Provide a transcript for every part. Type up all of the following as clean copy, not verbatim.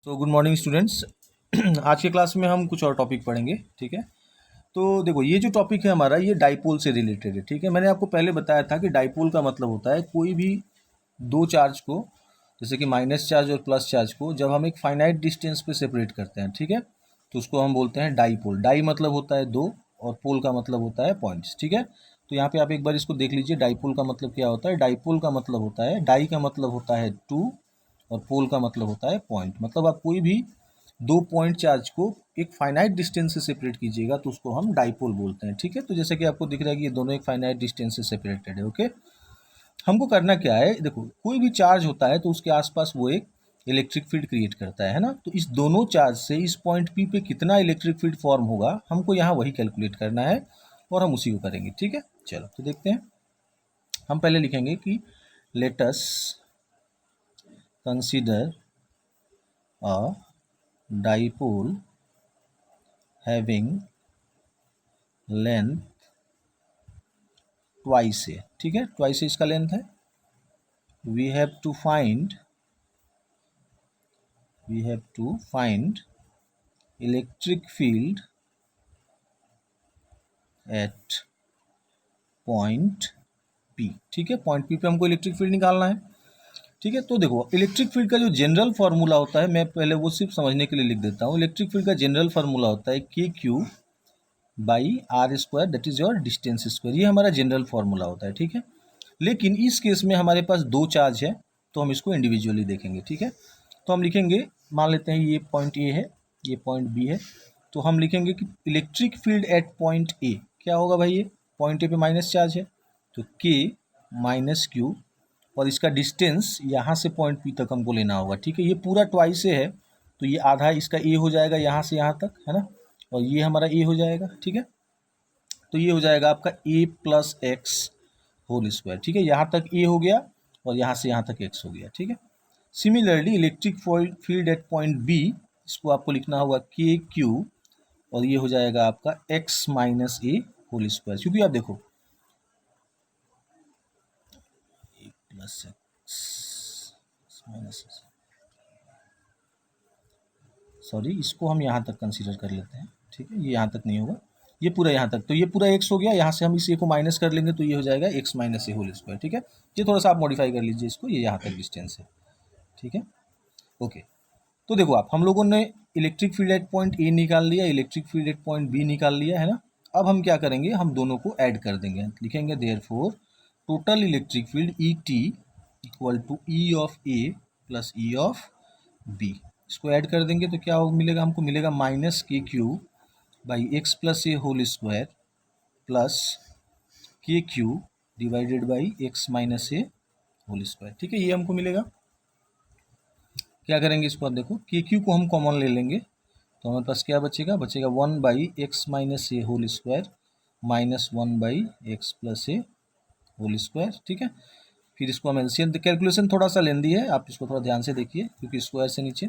तो good morning students. आज के क्लास में हम कुछ और टॉपिक पढ़ेंगे। ठीक है, तो देखो ये जो टॉपिक है हमारा ये डाइपोल से रिलेटेड है। ठीक है, मैंने आपको पहले बताया था कि डाइपोल का मतलब होता है कोई भी दो चार्ज को, जैसे कि माइनस चार्ज और प्लस चार्ज को, जब हम एक फाइनाइट डिस्टेंस पे सेपरेट करते हैं, ठीक है, तो उसको हम बोलते हैं डाइपोल। डाई मतलब होता है दो और पोल का मतलब होता है पॉइंट्स। ठीक है, तो यहाँ पे आप एक बार इसको देख लीजिए, डाइपोल का मतलब क्या होता है। डाइपोल का मतलब होता है, डाई का मतलब होता है टू और पोल का मतलब होता है पॉइंट। मतलब आप कोई भी दो पॉइंट चार्ज को एक फाइनाइट डिस्टेंस से सेपरेट कीजिएगा तो उसको हम डाइपोल बोलते हैं। ठीक है, तो जैसे कि आपको दिख रहा है कि ये दोनों एक फाइनाइट डिस्टेंस से सेपरेटेड है। ओके, हमको करना क्या है, देखो कोई भी चार्ज होता है तो उसके आसपास वो एक इलेक्ट्रिक फील्ड क्रिएट करता है ना। तो इस दोनों चार्ज से इस पॉइंट पी पे कितना इलेक्ट्रिक फील्ड फॉर्म होगा, हमको यहाँ वही कैलकुलेट करना है और हम उसी को करेंगे। ठीक है, चलो तो देखते हैं। हम पहले लिखेंगे कि let us consider a dipole having length twice है। ठीक है, ट्वाइस इसका लेंथ है। We have to find electric field at point P. ठीक है, पॉइंट पी पे हमको इलेक्ट्रिक फील्ड निकालना है। ठीक है, तो देखो इलेक्ट्रिक फील्ड का जो जनरल फार्मूला होता है, मैं पहले वो सिर्फ समझने के लिए लिख देता हूँ। इलेक्ट्रिक फील्ड का जनरल फार्मूला होता है k Q by R square, that is your distance square. ये हमारा जनरल फार्मूला होता है। ठीक है, लेकिन इस केस में हमारे पास दो चार्ज है तो हम इसको इंडिविजुअली देखेंगे। ठीक है, तो हम लिखेंगे, मान लेते हैं ये पॉइंट ए है, ये पॉइंट बी है, तो हम लिखेंगे कि इलेक्ट्रिक फील्ड एट पॉइंट ए क्या होगा भाई। ये पॉइंट ए पे माइनस चार्ज है तो के माइनस क्यू, और इसका डिस्टेंस यहाँ से पॉइंट पी तक हमको लेना होगा। ठीक है, ये पूरा ट्वाइस है तो ये आधा इसका ए हो जाएगा यहाँ से यहाँ तक, है ना, और ये हमारा ए हो जाएगा। ठीक है, तो ये हो जाएगा आपका ए प्लस एक्स होल स्क्वायर। ठीक है, यहाँ तक ए हो गया और यहाँ से यहाँ तक एक्स हो गया। ठीक है, similarly electric field at point B, इसको आपको लिखना होगा के क्यू, और ये हो जाएगा आपका एक्स माइनस ए होल स्क्वायर। क्योंकि आप देखो ए प्लस एक्स माइनस, सॉरी इसको हम यहाँ तक कंसीडर कर लेते हैं। ठीक है, ये यहाँ तक नहीं होगा, ये पूरा यहाँ तक, तो ये पूरा एक्स हो गया, यहाँ से हम इस ए को माइनस कर लेंगे तो ये हो जाएगा एक्स माइनस ए होल स्क्वायर। ठीक है, ये थोड़ा सा आप मॉडिफाई कर लीजिए इसको, ये यहाँ तक डिस्टेंस है। ठीक है, ओके, तो देखो आप, हम लोगों ने electric field at point A निकाल लिया, electric field at point B निकाल लिया, है ना। अब हम क्या करेंगे, हम दोनों को ऐड कर देंगे, लिखेंगे therefore total electric field E T equal to E of A plus E of B. इसको ऐड कर देंगे तो क्या मिलेगा, हमको मिलेगा minus K Q by x plus A whole square plus K Q divided by x minus A whole square. ठीक है, ये हमको मिलेगा। क्या करेंगे इसको, आप देखो के क्यू को हम कॉमन ले लेंगे तो हमारे पास क्या बचेगा, बचेगा one by x minus A whole square minus one by x plus A whole square. ठीक है, फिर इसको हम एलसीएम, कैलकुलेशन थोड़ा सा लेंदी है, आप इसको थोड़ा ध्यान से देखिए क्योंकि स्क्वायर से नीचे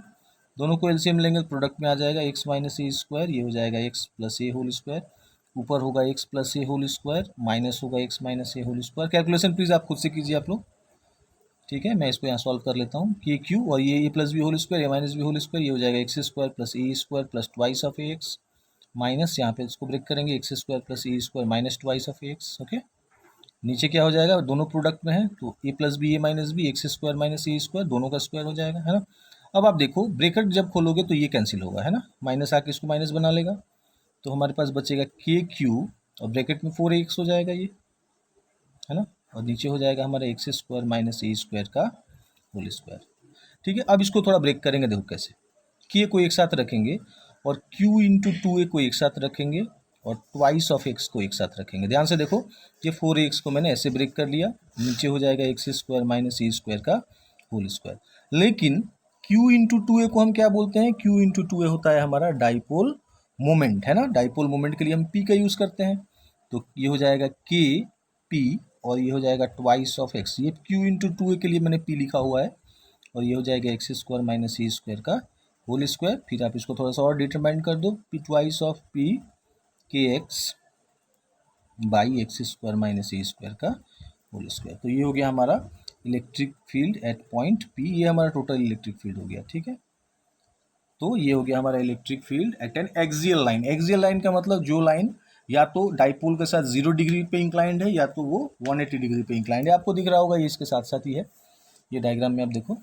दोनों को एलसीएम लेंगे, प्रोडक्ट में आ जाएगा एक्स माइनस ए स्क्वायर, ये हो जाएगा एक्स प्लस ए होल स्क्वायर, ऊपर होगा एक्स प्लस ए होल स्क्वायर, माइनस होगा x minus A whole square. Calculation please आप खुद से कीजिए आप लोग। ठीक है, मैं इसको यहाँ सॉल्व कर लेता हूँ, के क्यू और ये A plus B whole square, A minus B whole square, ये हो जाएगा X square plus A square plus twice of A X, minus यहाँ पे इसको ब्रेक करेंगे X square plus A square minus twice of A X. Okay, नीचे क्या हो जाएगा, दोनों प्रोडक्ट में है तो A plus B A minus B, X square minus A square, दोनों का स्क्वायर हो जाएगा, है ना। अब आप देखो ब्रेकेट जब खोलोगे तो ये कैंसिल होगा, है ना, माइनस आके इसको माइनस बना लेगा तो हमारे पास बचेगा के क्यू और ब्रैकेट में फोर एक्स हो जाएगा ये, है ना, और नीचे हो जाएगा हमारा x square minus A square का होल स्क्वायर। ठीक है, अब इसको थोड़ा ब्रेक करेंगे, देखो कैसे, के को एक साथ रखेंगे और क्यू इंटू टू ए को एक साथ रखेंगे और ट्वाइस ऑफ एक्स को एक साथ रखेंगे। ध्यान से देखो, ये फोर एक्स को मैंने ऐसे ब्रेक कर लिया, नीचे हो जाएगा X square minus A square का होल स्क्वायर। लेकिन क्यू इंटू टू ए को हम क्या बोलते हैं, क्यू इंटू टू ए होता है हमारा डाइपोल मोमेंट, है ना। डाइपोल मोमेंट के लिए हम पी का यूज़ करते हैं, तो ये हो जाएगा के पी और ये हो जाएगा ट्वाइस ऑफ एक्स। ये क्यू इंटू टू ए के लिए मैंने पी लिखा हुआ है और ये हो जाएगा X square minus A square का होल स्क्वायर। फिर आप इसको थोड़ा सा और डिटरमाइन कर दो, पी ट्वाइस ऑफ पी के x by x square minus A square का होल स्क्वायर। तो ये हो गया हमारा electric field at point P, ये हमारा टोटल इलेक्ट्रिक फील्ड हो गया। ठीक है, तो ये हो गया हमारा electric field at N axial line. Axial line का मतलब जो लाइन या तो डाइपोल के साथ 0 डिग्री पे इंक्लाइंड है या तो वो 180 डिग्री पे इंक्लाइंड है। आपको दिख रहा होगा, ये इसके साथ साथ ही है, ये डायग्राम में आप देखो,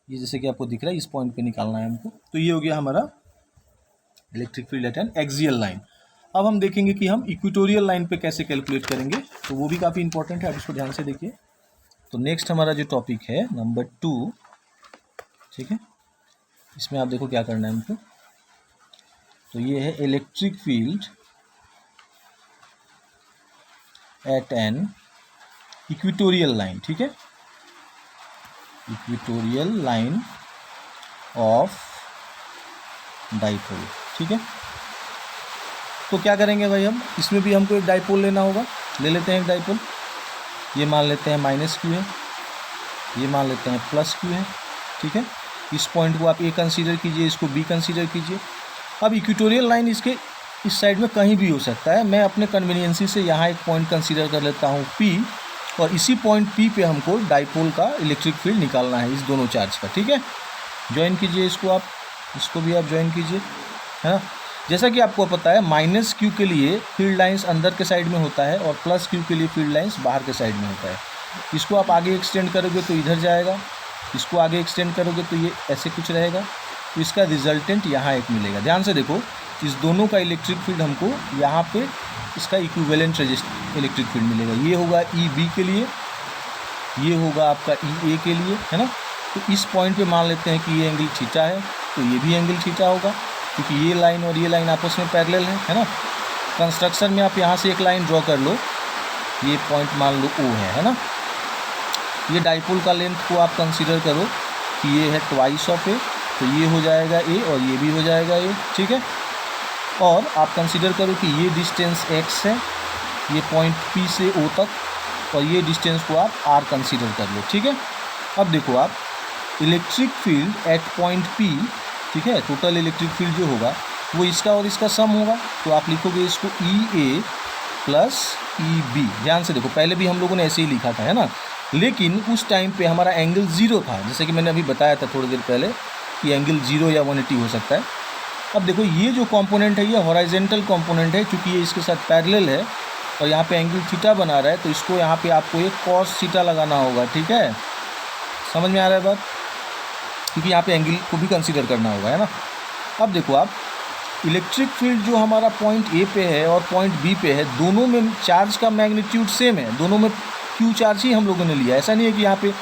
ये जैसे कि आपको दिख रहा है, इस पॉइंट पे निकालना है हमको। तो ये हो गया हमारा electric field at N axial line. अब हम देखेंगे कि हम इक्वेटोरियल लाइन पे कैसे कैलकुलेट करेंगे, तो वो भी काफ़ी इंपॉर्टेंट है, आप इसको ध्यान से देखिए। तो नेक्स्ट हमारा जो टॉपिक है नंबर 2, ठीक है, इसमें आप देखो क्या करना है हमको। तो ये है electric field at an equatorial line, ठीक है, इक्वेटोरियल लाइन ऑफ डाइपोल, ठीक है। तो क्या करेंगे भाई, हम इसमें भी हमको एक डाइपोल लेना होगा। ले लेते हैं एक डाइपोल, ये मान लेते हैं -q है, ये मान लेते हैं +q है, ठीक है। इस पॉइंट को आप A कंसीडर कीजिए, इसको B कंसीडर कीजिए। अब इक्वेटोरियल लाइन इसके इस साइड में कहीं भी हो सकता है। मैं अपने कन्वीनियंसी से यहाँ एक पॉइंट कंसीडर कर लेता हूँ P, और इसी पॉइंट P पे हमको डाइपोल का इलेक्ट्रिक फील्ड निकालना है, इस दोनों चार्ज का, ठीक है। ज्वाइन कीजिए इसको आप, इसको भी आप ज्वाइन कीजिए, है ना। जैसा कि आपको पता है -q के लिए फील्ड लाइंस अंदर के साइड में होता है और +q के लिए फील्ड लाइंस बाहर के साइड में होता है। इसको आप आगे एक्सटेंड करोगे तो इधर जाएगा, इसको आगे एक्सटेंड करोगे तो ये ऐसे कुछ रहेगा, तो इसका रिजल्टेंट यहाँ एक मिलेगा। ध्यान से देखो, इस दोनों का इलेक्ट्रिक फील्ड हमको यहाँ पे इसका इक्विवेलेंट इलेक्ट्रिक फील्ड मिलेगा। ये होगा EB के लिए, ये होगा आपका EA के लिए, है ना। तो इस पॉइंट पे मान लेते हैं कि ये एंगल थीटा है, तो ये भी एंगल थीटा होगा, क्योंकि ये लाइन और ये लाइन आपस में पैरेलल है ना। कंस्ट्रक्शन में आप यहाँ से एक लाइन ड्रॉ कर लो, ये पॉइंट मान लो O है ना। ये डाइपोल का लेंथ को आप कंसीडर करो कि ये है ट्वाइस ऑफ A, तो ये हो जाएगा A और ये भी हो जाएगा A, ठीक है। और आप कंसीडर करो कि ये डिस्टेंस x है, ये पॉइंट P से O तक, और ये डिस्टेंस को आप R कंसीडर कर लो, ठीक है। अब देखो आप electric field at point P, ठीक है, टोटल इलेक्ट्रिक फील्ड जो होगा वो इसका और इसका सम होगा, तो आप लिखोगे इसको EA + EB। ध्यान से देखो, पहले भी हम लोगों ने ऐसे ही लिखा था, है ना, लेकिन उस टाइम पे हमारा एंगल 0 था, जैसे कि मैंने अभी बताया था थोड़ी देर पहले कि एंगल 0 या 180 हो सकता है। अब देखो ये जो कंपोनेंट है ये हॉरिजॉन्टल कंपोनेंट है, क्योंकि ये इसके साथ पैरेलल है और यहाँ पे एंगल थीटा बना रहा है, तो इसको यहाँ पे आपको एक cos थीटा लगाना होगा, ठीक है। समझ में आ रहा है बात, क्योंकि यहाँ पे एंगल को भी कंसीडर करना होगा, है ना। अब देखो आप इलेक्ट्रिक फील्ड जो हमारा पॉइंट A पे है और पॉइंट B पे है, दोनों में चार्ज का मैग्नीट्यूड सेम है, दोनों में Q चार्ज ही हम लोगों ने लिया। ऐसा नहीं है कि यहाँ पे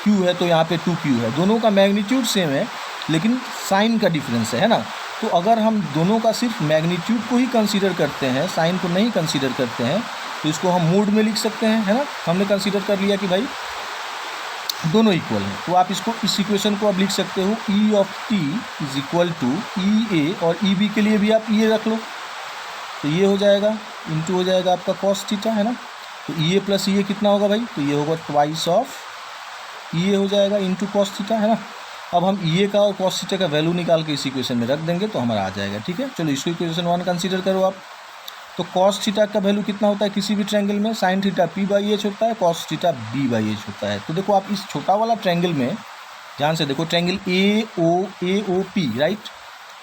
Q है तो यहाँ पे 2Q है, दोनों का मैग्नीट्यूड सेम है, लेकिन साइन का डिफरेंस है ना। तो अगर हम दोनों का सिर्फ मैग्नीट्यूड को ही कंसीडर करते हैं, साइन को नहीं कंसीडर करते हैं, तो इसको हम मोड में लिख सकते हैं, है ना। हमने कंसीडर कर लिया कि भाई दोनों इक्वल हैं, तो आप इसको इस इक्वेशन को आप लिख सकते हो E(t) = EA, और EB के लिए भी आप EA रख लो, तो ये हो जाएगा इंटू हो जाएगा आपका cos थीटा, है ना। तो EA + EA कितना होगा भाई, तो ये होगा ट्वाइस ऑफ EA हो जाएगा इंटू cos थीटा, है ना। अब हम EA का और cos थीटा का वैल्यू निकाल के इस इक्वेशन में रख देंगे तो हमारा आ जाएगा, ठीक है। चलो इसको इक्वेशन 1 कंसीडर करो आप। तो cos थीटा का वैल्यू कितना होता है किसी भी ट्रायंगल में, sin थीटा P/H होता है, cos थीटा B/H होता है। तो देखो आप इस छोटा वाला ट्रायंगल में ध्यान से देखो, triangle AOP, right.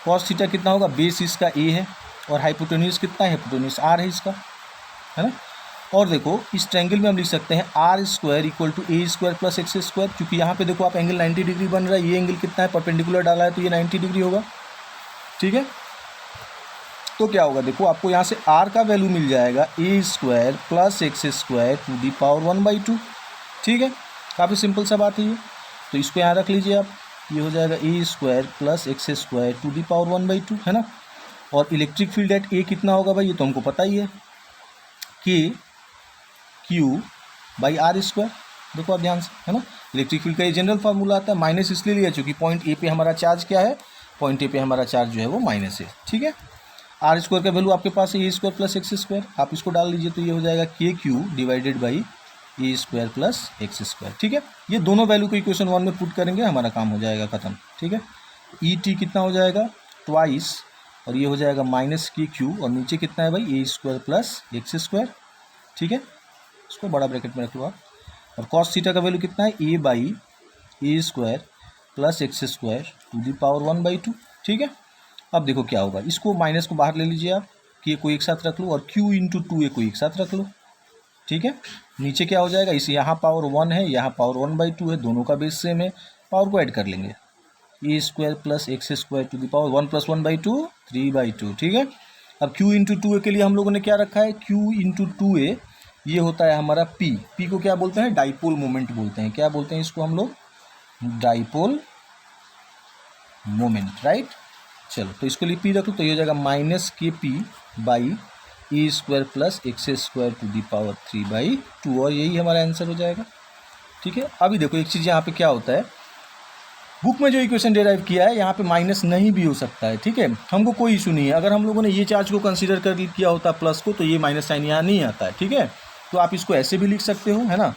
cos theta कितना होगा, बेस इसका A है और हाइपोटेन्यूज कितना है, हाइपोटेन्यूज R है इसका, है ना। और देखो इस ट्रायंगल में हम लिख सकते हैं R² = A² + X², क्योंकि यहाँ पे देखो आप एंगल 90 डिग्री बन रहा है, ये एंगल कितना है, परपेंडिकुलर डाला है तो ये 90 डिग्री होगा, ठीक है। तो क्या होगा, देखो आपको यहाँ से R का वैल्यू मिल जाएगा A² + X² ⁴ 1/2, ठीक है। काफ़ी सिंपल सा बात है ये, तो इसको यहाँ रख लीजिए आप, ये हो जाएगा A² + X² ⁴ 1/2, है ना। और इलेक्ट्रिक फील्ड एट A कितना होगा भाई, ये तो हमको पता ही है, KQ/R²। देखो आप ध्यान से, है ना। इलेक्ट्रिक फील्ड का ये जनरल फार्मूला आता है, माइनस इसलिए लिया क्योंकि पॉइंट A पे हमारा चार्ज क्या है, पॉइंट A पे हमारा चार्ज जो है वो माइनस है, ठीक है। R² का वैल्यू आपके पास है A² + X², आप इसको डाल लीजिए तो ये हो जाएगा KQ/A² + X², ठीक है। ये दोनों वैल्यू को इक्वेशन 1 में पुट करेंगे, हमारा काम हो जाएगा ख़त्म, ठीक है। ET कितना हो जाएगा, ट्वाइस, और ये हो जाएगा -KQ, और नीचे कितना है भाई, A² + X², ठीक है। इसको बड़ा ब्रैकेट में रख लो आप। और cos थीटा का वैल्यू कितना है, A/A² + X² to the power 1/2, ठीक है। अब देखो क्या होगा, इसको माइनस को बाहर ले लीजिए आप कि ये को एक साथ रख लो, और q इंटू 2a को एक साथ रख लो, ठीक है। नीचे क्या हो जाएगा, इस यहाँ पावर 1 है, यहाँ पावर 1/2 है, दोनों का बेस सेम है, पावर को ऐड कर लेंगे, A square plus X square to the power 1 + 1/2 3/2, ठीक है। अब q इंटू 2a के लिए हम लोगों ने क्या रखा है, q इंटू 2a ये होता है हमारा p को क्या बोलते हैं, डाइपोल मोमेंट बोलते हैं, क्या बोलते हैं इसको हम लोग, डाइपोल मोमेंट, राइट। चलो तो इसको लिए p रख लो, तो ये हो जाएगा -kp/e² plus x² to the power 3/2, और यही हमारा आंसर हो जाएगा, ठीक है। अभी देखो एक चीज़ यहाँ पे क्या होता है, बुक में जो इक्वेशन डेराइव किया है यहाँ पे माइनस नहीं भी हो सकता है, ठीक है, हमको कोई इशू नहीं है। अगर हम लोगों ने ये चार्ज को कंसीडर कर किया होता प्लस को, तो ये माइनस साइन यहाँ नहीं आता है, ठीक है। तो आप इसको ऐसे भी लिख सकते हो, है ना,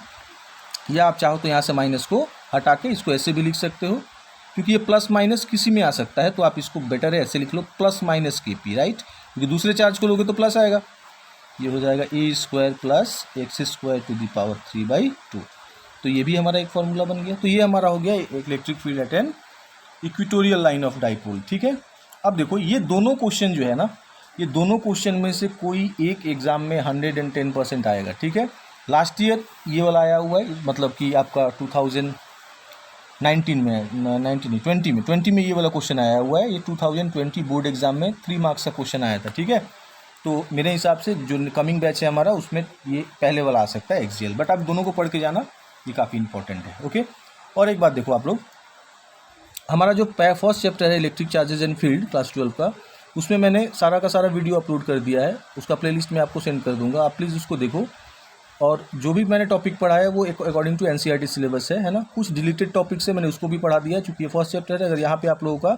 या आप चाहो तो यहाँ से माइनस को हटा के इसको ऐसे भी लिख सकते हो, क्योंकि ये प्लस माइनस किसी में आ सकता है, तो आप इसको बेटर है ऐसे लिख लो, +-kp, राइट, क्योंकि दूसरे चार्ज को लोगे तो प्लस आएगा, ये हो जाएगा a² plus x² to the power 3/2। तो ये भी हमारा एक फॉर्मूला बन गया। तो ये हमारा हो गया electric field at an equatorial line of dipole, ठीक है। अब देखो ये दोनों क्वेश्चन जो है ना, ये दोनों क्वेश्चन में से कोई एक एग्जाम में 110% आएगा, ठीक है। लास्ट ईयर ये वाला आया हुआ है, मतलब कि आपका 2019 में 20 में ये वाला क्वेश्चन आया हुआ है, ये 2020 बोर्ड एग्जाम में 3 मार्क्स का क्वेश्चन आया था, ठीक है। तो मेरे हिसाब से जो कमिंग बैच है हमारा, उसमें ये पहले वाला आ सकता है एक्सियल, बट आप दोनों को पढ़ के जाना, ये काफ़ी इंपॉर्टेंट है, ओके। और एक बात देखो आप लोग, हमारा जो फर्स्ट चैप्टर है electric charges and field class 12 का, उसमें मैंने सारा का सारा वीडियो अपलोड कर दिया है, उसका प्लेलिस्ट मैं आपको सेंड कर दूंगा, आप प्लीज़ उसको देखो। और जो भी मैंने टॉपिक पढ़ा है वो अकॉर्डिंग टू एनसीईआरटी सिलेबस है ना, कुछ डिलीटेड टॉपिक से मैंने उसको भी पढ़ा दिया है, चूँकि ये फर्स्ट चैप्टर है। अगर यहाँ पे आप लोगों का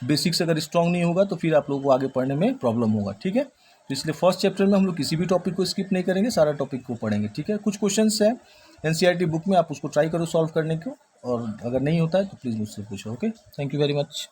बेसिक्स अगर स्ट्रॉन्ग नहीं होगा तो फिर आप लोगों को आगे पढ़ने में प्रॉब्लम होगा, ठीक है। तो इसलिए फर्स्ट चैप्टर में हम लोग किसी भी टॉपिक को स्किप नहीं करेंगे, सारा टॉपिक को पढ़ेंगे, ठीक है। कुछ क्वेश्चंस हैं एनसीईआरटी बुक में, आप उसको ट्राई करो सॉल्व करने को, और अगर नहीं होता है तो प्लीज़ मुझसे पूछो, okay. Thank you very much.